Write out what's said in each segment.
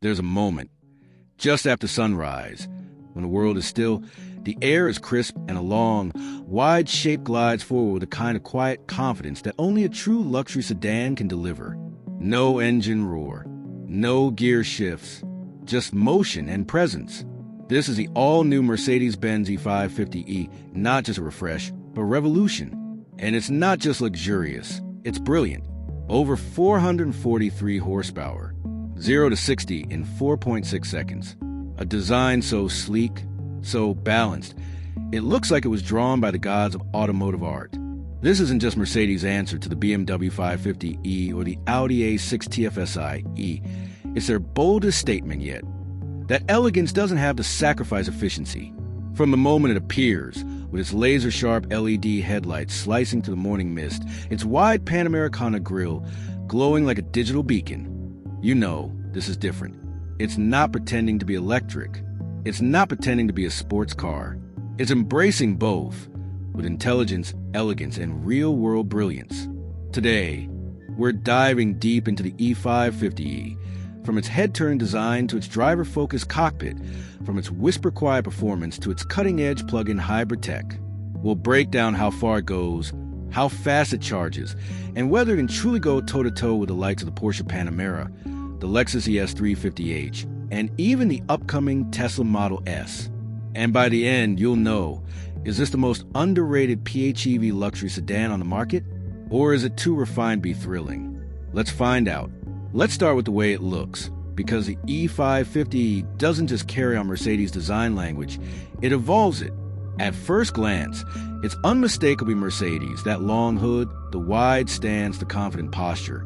There's a moment, just after sunrise, when the world is still, the air is crisp, and a long, wide shape glides forward with a kind of quiet confidence that only a true luxury sedan can deliver. No engine roar, no gear shifts, just motion and presence. This is the all-new Mercedes-Benz E550e, not just a refresh, but revolution. And it's not just luxurious, it's brilliant. Over 443 horsepower, 0 to 60 in 4.6 seconds. A design so sleek, so balanced, it looks like it was drawn by the gods of automotive art. This isn't just Mercedes' answer to the BMW 550e or the Audi A6 TFSI-E. It's their boldest statement yet. That elegance doesn't have to sacrifice efficiency. From the moment it appears, with its laser-sharp LED headlights slicing through the morning mist, its wide Panamericana grille glowing like a digital beacon, you know this is different. It's not pretending to be electric. It's not pretending to be a sports car. It's embracing both, with intelligence, elegance, and real-world brilliance. Today, we're diving deep into the E550e, from its head-turn design to its driver-focused cockpit, from its whisper-quiet performance to its cutting-edge plug-in hybrid tech. We'll break down how far it goes, how fast it charges, and whether it can truly go toe-to-toe with the likes of the Porsche Panamera, the Lexus ES350h, and even the upcoming Tesla Model S. And by the end, you'll know, is this the most underrated PHEV luxury sedan on the market? Or is it too refined to be thrilling? Let's find out. Let's start with the way it looks, because the E550 doesn't just carry on Mercedes' design language, it evolves it. At first glance, it's unmistakably Mercedes, that long hood, the wide stance, the confident posture.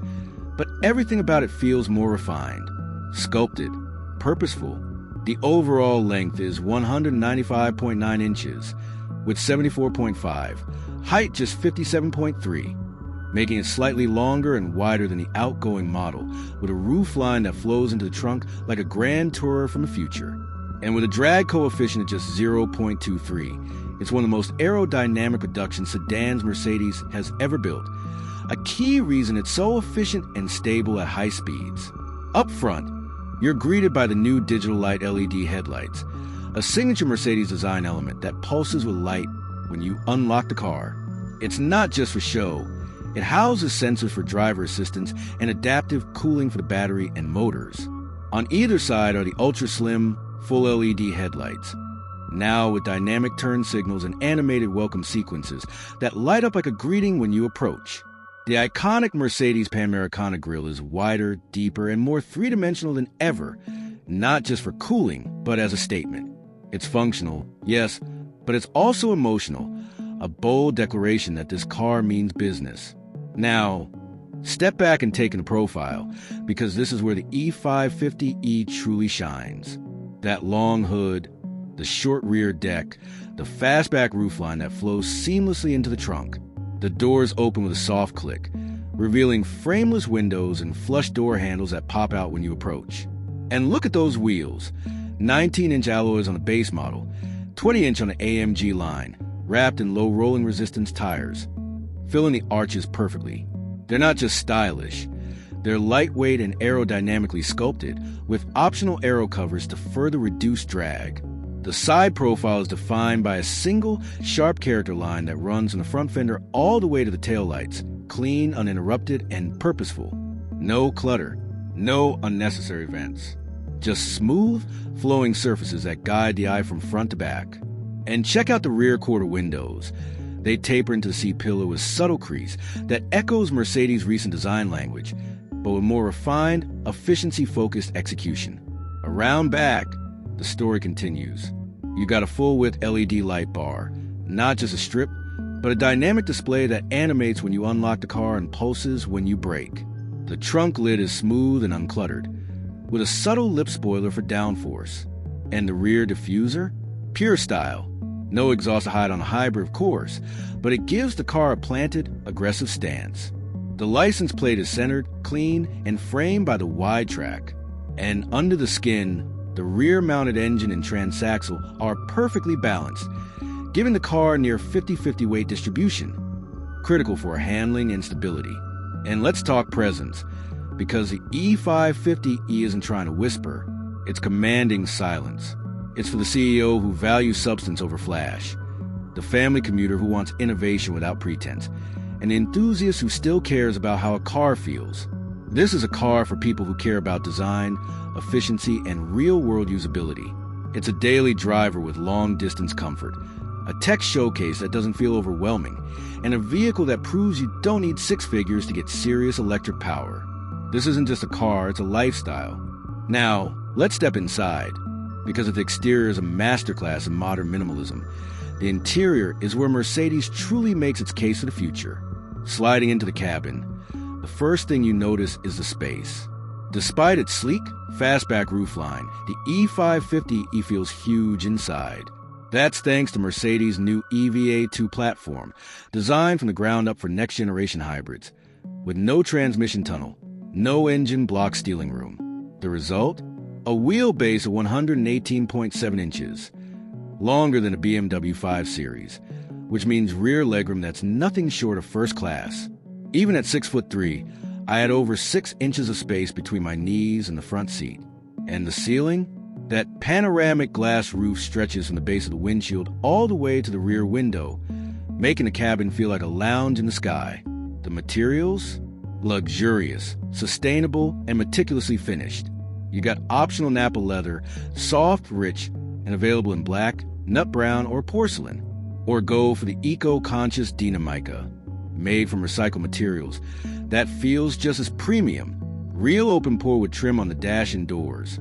But everything about it feels more refined, sculpted, purposeful. The overall length is 195.9 inches, with 74.5, height just 57.3. Making it slightly longer and wider than the outgoing model, with a roofline that flows into the trunk like a grand tourer from the future. And with a drag coefficient of just 0.23, it's one of the most aerodynamic production sedans Mercedes has ever built. A key reason it's so efficient and stable at high speeds. Up front, you're greeted by the new digital light LED headlights, a signature Mercedes design element that pulses with light when you unlock the car. It's not just for show. It houses sensors for driver assistance and adaptive cooling for the battery and motors. On either side are the ultra-slim, full LED headlights, now with dynamic turn signals and animated welcome sequences that light up like a greeting when you approach. The iconic Mercedes Panamericana grille is wider, deeper, and more three-dimensional than ever, not just for cooling, but as a statement. It's functional, yes, but it's also emotional, a bold declaration that this car means business. Now, step back and take in the profile, because this is where the E550e truly shines. That long hood, the short rear deck, the fastback roofline that flows seamlessly into the trunk. The doors open with a soft click, revealing frameless windows and flush door handles that pop out when you approach. And look at those wheels, 19-inch alloys on the base model, 20-inch on the AMG line, wrapped in low rolling resistance tires, filling the arches perfectly. They're not just stylish, they're lightweight and aerodynamically sculpted, with optional aero covers to further reduce drag. The side profile is defined by a single, sharp character line that runs from the front fender all the way to the taillights, clean, uninterrupted, and purposeful. No clutter, no unnecessary vents. Just smooth, flowing surfaces that guide the eye from front to back. And check out the rear quarter windows. They taper into the seat pillar with subtle crease that echoes Mercedes' recent design language, but with more refined, efficiency-focused execution. Around back, the story continues. You got a full-width LED light bar, not just a strip, but a dynamic display that animates when you unlock the car and pulses when you brake. The trunk lid is smooth and uncluttered, with a subtle lip spoiler for downforce. And the rear diffuser? Pure style. No exhaust hide on a hybrid, of course, but it gives the car a planted, aggressive stance. The license plate is centered, clean, and framed by the wide track. And under the skin, the rear-mounted engine and transaxle are perfectly balanced, giving the car near 50-50 weight distribution, critical for handling and stability. And let's talk presence. Because the E550e isn't trying to whisper, it's commanding silence. It's for the CEO who values substance over flash, the family commuter who wants innovation without pretense, and the enthusiast who still cares about how a car feels. This is a car for people who care about design, efficiency, and real-world usability. It's a daily driver with long-distance comfort, a tech showcase that doesn't feel overwhelming, and a vehicle that proves you don't need six figures to get serious electric power. This isn't just a car, it's a lifestyle. Now, let's step inside. Because if the exterior is a masterclass in modern minimalism, the interior is where Mercedes truly makes its case for the future. Sliding into the cabin, the first thing you notice is the space. Despite its sleek, fastback roofline, the E550e feels huge inside. That's thanks to Mercedes' new EVA2 platform, designed from the ground up for next-generation hybrids. With no transmission tunnel, no engine block steering room. The result? A wheelbase of 118.7 inches, longer than a BMW 5 Series, which means rear legroom that's nothing short of first class. Even at 6'3", I had over 6 inches of space between my knees and the front seat. And the ceiling? That panoramic glass roof stretches from the base of the windshield all the way to the rear window, making the cabin feel like a lounge in the sky. The materials? Luxurious, sustainable, and meticulously finished. You got optional Napa leather, soft, rich, and available in black, nut brown, or porcelain. Or go for the eco-conscious Dinamica, made from recycled materials, that feels just as premium. Real open pore with trim on the dash and doors.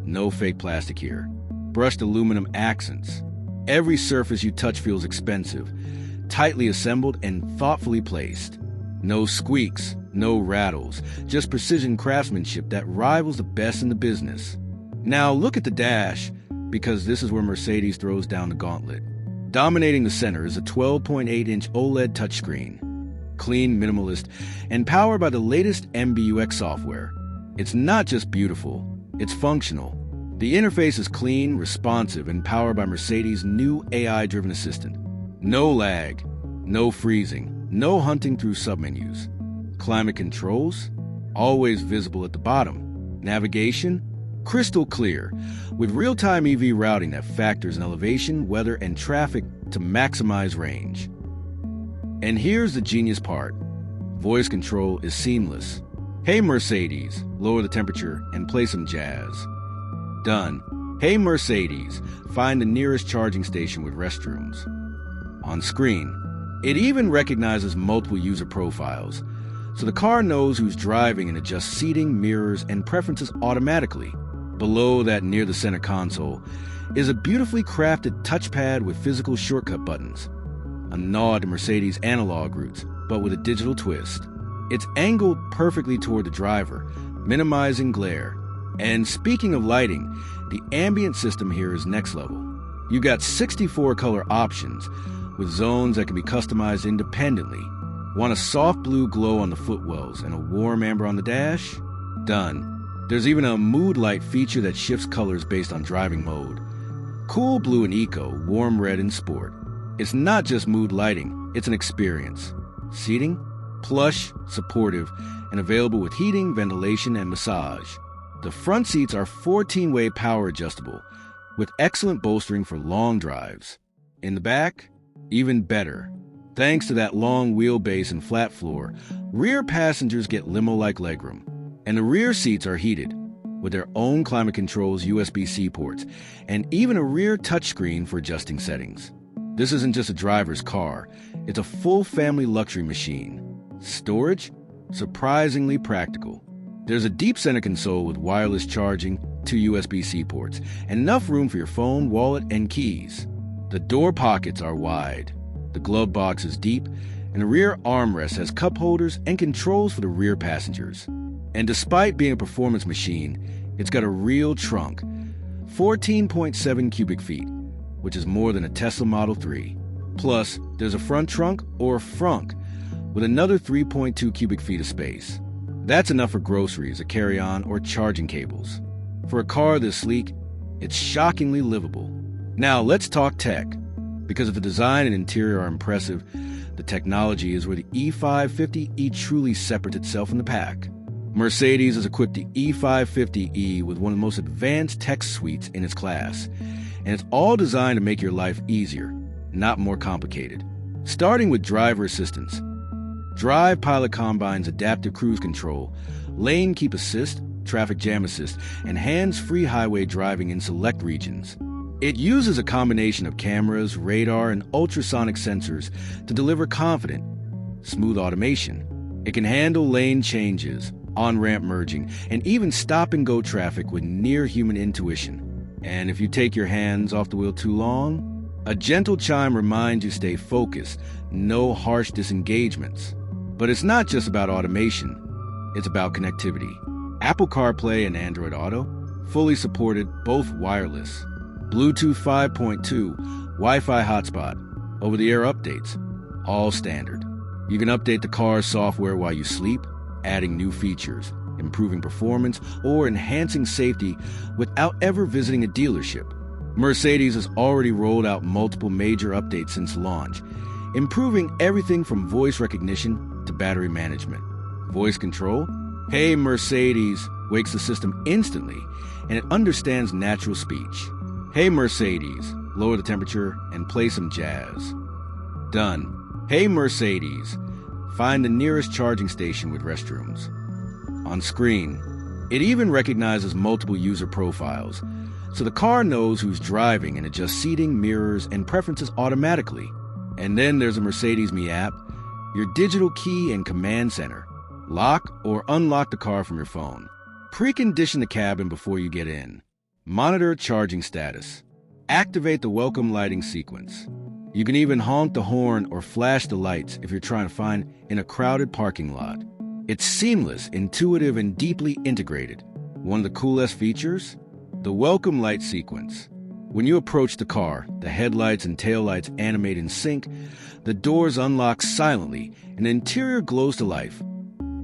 No fake plastic here. Brushed aluminum accents. Every surface you touch feels expensive, tightly assembled and thoughtfully placed. No squeaks, no rattles, just precision craftsmanship that rivals the best in the business. Now look at the dash, because this is where Mercedes throws down the gauntlet. Dominating the center is a 12.8-inch OLED touchscreen, clean, minimalist, and powered by the latest MBUX software. It's not just beautiful, it's functional. The interface is clean, responsive, and powered by Mercedes' new AI-driven assistant. No lag, no freezing, no hunting through submenus. Climate controls, always visible at the bottom. Navigation, crystal clear, with real-time EV routing that factors in elevation, weather, and traffic to maximize range. And here's the genius part. Voice control is seamless. Hey Mercedes, lower the temperature and play some jazz. Done. Hey Mercedes, find the nearest charging station with restrooms. On screen, it even recognizes multiple user profiles, so the car knows who's driving and adjusts seating, mirrors, and preferences automatically. Below that, near the center console, is a beautifully crafted touchpad with physical shortcut buttons. A nod to Mercedes' analog roots, but with a digital twist. It's angled perfectly toward the driver, minimizing glare. And speaking of lighting, the ambient system here is next level. You got 64 color options, with zones that can be customized independently. Want a soft blue glow on the footwells and a warm amber on the dash? Done. There's even a mood light feature that shifts colors based on driving mode. Cool blue and eco, warm red and sport. It's not just mood lighting, it's an experience. Seating? Plush, supportive, and available with heating, ventilation, and massage. The front seats are 14-way power adjustable, with excellent bolstering for long drives. In the back, even better. Thanks to that long wheelbase and flat floor, rear passengers get limo-like legroom. And the rear seats are heated, with their own climate controls, USB-C ports, and even a rear touchscreen for adjusting settings. This isn't just a driver's car, it's a full family luxury machine. Storage? Surprisingly practical. There's a deep center console with wireless charging, 2 USB-C ports, and enough room for your phone, wallet, and keys. The door pockets are wide. The glove box is deep, and the rear armrest has cup holders and controls for the rear passengers. And despite being a performance machine, it's got a real trunk, 14.7 cubic feet, which is more than a Tesla Model 3. Plus, there's a front trunk, or frunk, with another 3.2 cubic feet of space. That's enough for groceries, a carry-on, or charging cables. For a car this sleek, it's shockingly livable. Now let's talk tech. Because if the design and interior are impressive, the technology is where the E550e truly separates itself from the pack. Mercedes has equipped the E550e with one of the most advanced tech suites in its class, and it's all designed to make your life easier, not more complicated. Starting with driver assistance. Drive Pilot combines adaptive cruise control, lane keep assist, traffic jam assist, and hands-free highway driving in select regions. It uses a combination of cameras, radar, and ultrasonic sensors to deliver confident, smooth automation. It can handle lane changes, on-ramp merging, and even stop-and-go traffic with near-human intuition. And if you take your hands off the wheel too long, a gentle chime reminds you to stay focused, no harsh disengagements. But it's not just about automation, it's about connectivity. Apple CarPlay and Android Auto, fully supported, both wireless. Bluetooth 5.2, Wi-Fi hotspot, over-the-air updates, all standard. You can update the car's software while you sleep, adding new features, improving performance, or enhancing safety without ever visiting a dealership. Mercedes has already rolled out multiple major updates since launch, improving everything from voice recognition to battery management. Voice control? Hey Mercedes wakes the system instantly, and it understands natural speech. Hey Mercedes, lower the temperature and play some jazz. Done. Hey Mercedes, find the nearest charging station with restrooms. On screen, it even recognizes multiple user profiles, so the car knows who's driving and adjusts seating, mirrors, and preferences automatically. And then there's a Mercedes Me app, your digital key and command center. Lock or unlock the car from your phone. Precondition the cabin before you get in. Monitor charging status. Activate the welcome lighting sequence. You can even honk the horn or flash the lights if you're trying to find in a crowded parking lot. It's seamless, intuitive, and deeply integrated. One of the coolest features? The welcome light sequence. When you approach the car, the headlights and taillights animate in sync, the doors unlock silently, and the interior glows to life,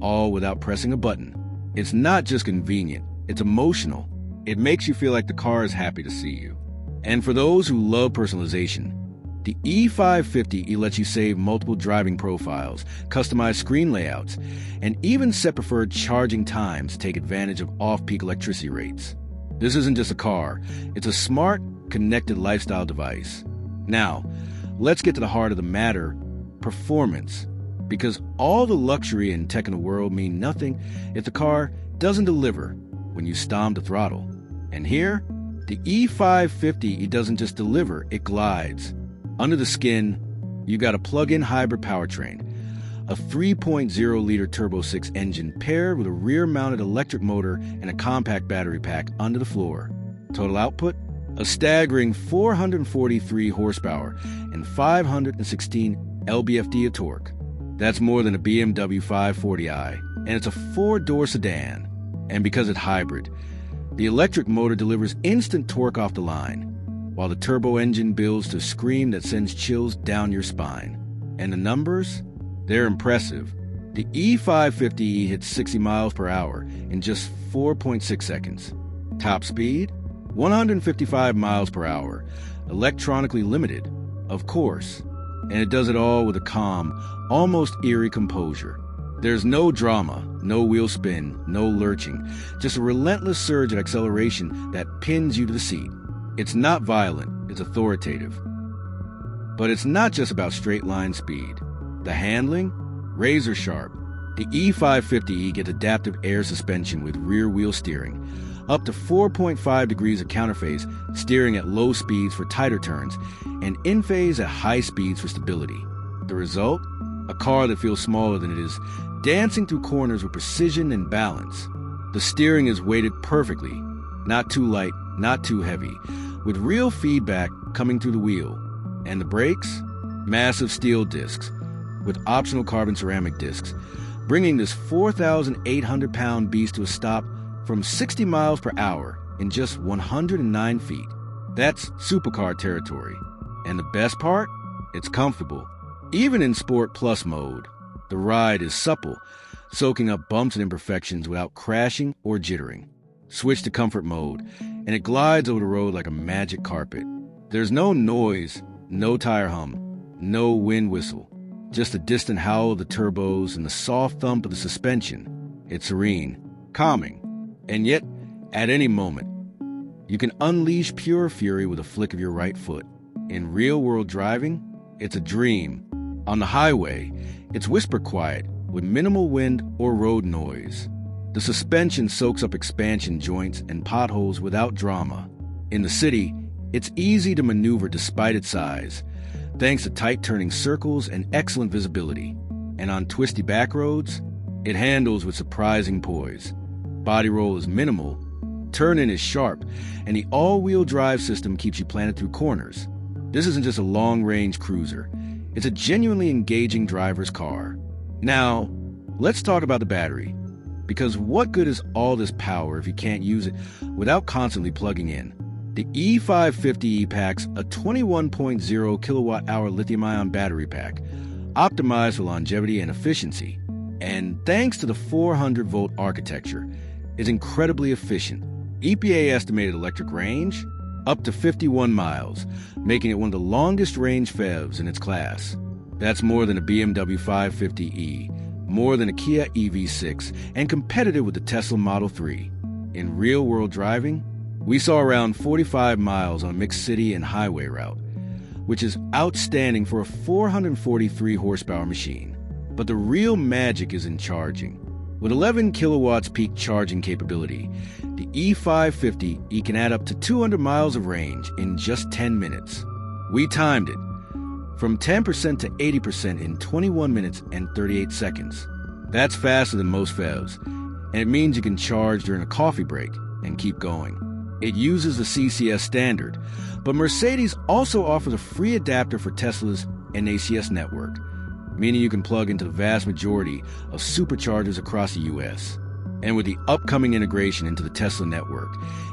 all without pressing a button. It's not just convenient, it's emotional. It makes you feel like the car is happy to see you. And for those who love personalization, the E550e lets you save multiple driving profiles, customize screen layouts, and even set preferred charging times to take advantage of off-peak electricity rates. This isn't just a car, it's a smart, connected lifestyle device. Now, let's get to the heart of the matter, performance. Because all the luxury and tech in the world mean nothing if the car doesn't deliver when you stomp the throttle. And here, the E550e doesn't just deliver, it glides. Under the skin, you got a plug-in hybrid powertrain, a 3.0-liter Turbo 6 engine paired with a rear-mounted electric motor and a compact battery pack under the floor. Total output? A staggering 443 horsepower and 516 lb-ft of torque. That's more than a BMW 540i, and it's a four-door sedan. And because it's hybrid, the electric motor delivers instant torque off the line, while the turbo engine builds to a scream that sends chills down your spine. And the numbers? They're impressive. The E550e hits 60 miles per hour in just 4.6 seconds. Top speed? 155 miles per hour, electronically limited, of course. And it does it all with a calm, almost eerie composure. There's no drama, no wheel spin, no lurching, just a relentless surge of acceleration that pins you to the seat. It's not violent, it's authoritative. But it's not just about straight line speed. The handling? Razor sharp. The E550e gets adaptive air suspension with rear wheel steering, up to 4.5 degrees of counterface, steering at low speeds for tighter turns, and in phase at high speeds for stability. The result? A car that feels smaller than it is, dancing through corners with precision and balance. The steering is weighted perfectly, not too light, not too heavy, with real feedback coming through the wheel. And the brakes? Massive steel discs, with optional carbon ceramic discs, bringing this 4,800-pound beast to a stop from 60 miles per hour in just 109 feet. That's supercar territory. And the best part? It's comfortable. Even in Sport Plus mode, the ride is supple, soaking up bumps and imperfections without crashing or jittering. Switch to comfort mode, and it glides over the road like a magic carpet. There's no noise, no tire hum, no wind whistle, just the distant howl of the turbos and the soft thump of the suspension. It's serene, calming, and yet, at any moment, you can unleash pure fury with a flick of your right foot. In real-world driving, it's a dream. On the highway, it's whisper quiet with minimal wind or road noise. The suspension soaks up expansion joints and potholes without drama. In the city, it's easy to maneuver despite its size, thanks to tight turning circles and excellent visibility. And on twisty back roads, it handles with surprising poise. Body roll is minimal, turn-in is sharp, and the all-wheel drive system keeps you planted through corners. This isn't just a long-range cruiser. It's a genuinely engaging driver's car. Now, let's talk about the battery. Because what good is all this power if you can't use it without constantly plugging in? The E550e packs a 21.0 kilowatt-hour lithium-ion battery pack, optimized for longevity and efficiency. And thanks to the 400-volt architecture, is incredibly efficient. EPA estimated electric range? Up to 51 miles, making it one of the longest-range PHEVs in its class. That's more than a BMW 550e, more than a Kia EV6, and competitive with the Tesla Model 3. In real-world driving, we saw around 45 miles on a mixed city and highway route, which is outstanding for a 443-horsepower machine. But the real magic is in charging. With 11 kilowatts peak charging capability, the E550e can add up to 200 miles of range in just 10 minutes. We timed it from 10% to 80% in 21 minutes and 38 seconds. That's faster than most PHEVs, and it means you can charge during a coffee break and keep going. It uses the CCS standard, but Mercedes also offers a free adapter for Tesla's NACS network, meaning you can plug into the vast majority of superchargers across the US. And with the upcoming integration into the Tesla network,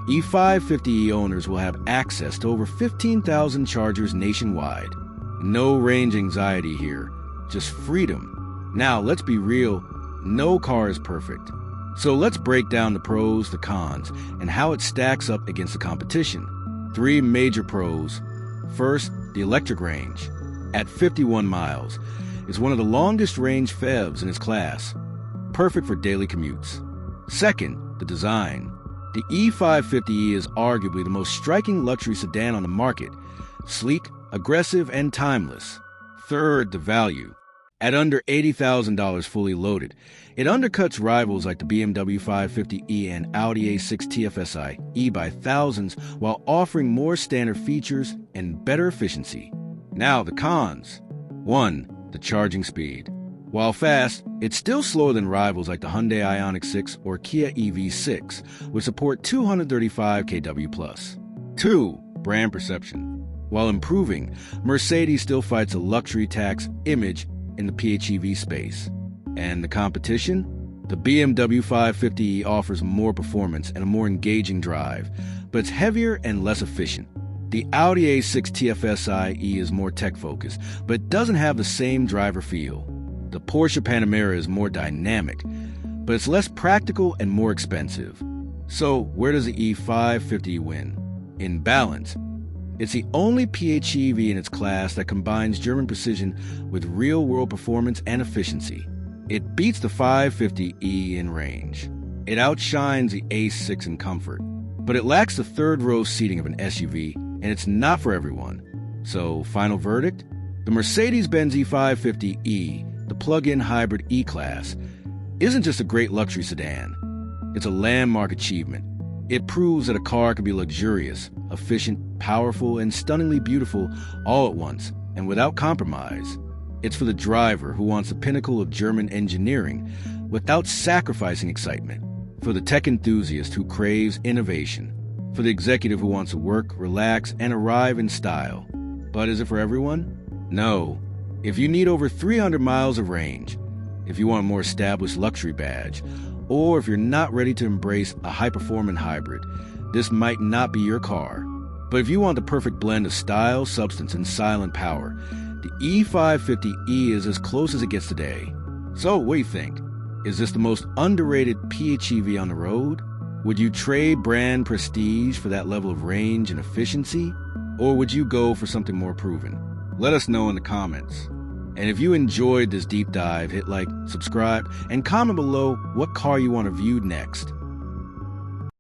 E550e owners will have access to over 15,000 chargers nationwide. No range anxiety here, just freedom. Now, let's be real, no car is perfect. So let's break down the pros, the cons, and how it stacks up against the competition. 3 major pros. First, the electric range. At 51 miles, it's one of the longest range PHEVs in its class, perfect for daily commutes. Second, the design. The E550e is arguably the most striking luxury sedan on the market, sleek, aggressive, and timeless. Third, the value. At under $80,000 fully loaded, it undercuts rivals like the BMW 550e and Audi A6 TFSI-E by thousands while offering more standard features and better efficiency. Now, the cons. 1. The charging speed. While fast, it's still slower than rivals like the Hyundai Ioniq 6 or Kia EV6, which support 235 kW+. 2. Brand perception. While improving, Mercedes still fights a luxury tax image in the PHEV space. And the competition? The BMW 550e offers more performance and a more engaging drive, but it's heavier and less efficient. The Audi A6 TFSI-E is more tech-focused, but doesn't have the same driver feel. The Porsche Panamera is more dynamic, but it's less practical and more expensive. So where does the E550 win? In balance. It's the only PHEV in its class that combines German precision with real-world performance and efficiency. It beats the 550e in range. It outshines the A6 in comfort, but it lacks the third-row seating of an SUV, and it's not for everyone. So, final verdict? The Mercedes-Benz E550e, the plug-in hybrid E-Class, isn't just a great luxury sedan. It's a landmark achievement. It proves that a car can be luxurious, efficient, powerful, and stunningly beautiful all at once, and without compromise. It's for the driver who wants the pinnacle of German engineering without sacrificing excitement, for the tech enthusiast who craves innovation, for the executive who wants to work, relax, and arrive in style. But is it for everyone? No. If you need over 300 miles of range, if you want a more established luxury badge, or if you're not ready to embrace a high-performing hybrid, this might not be your car. But if you want the perfect blend of style, substance, and silent power, the E550e is as close as it gets today. So, what do you think? Is this the most underrated PHEV on the road? Would you trade brand prestige for that level of range and efficiency? Or would you go for something more proven? Let us know in the comments. And if you enjoyed this deep dive, hit like, subscribe, and comment below what car you want reviewed next.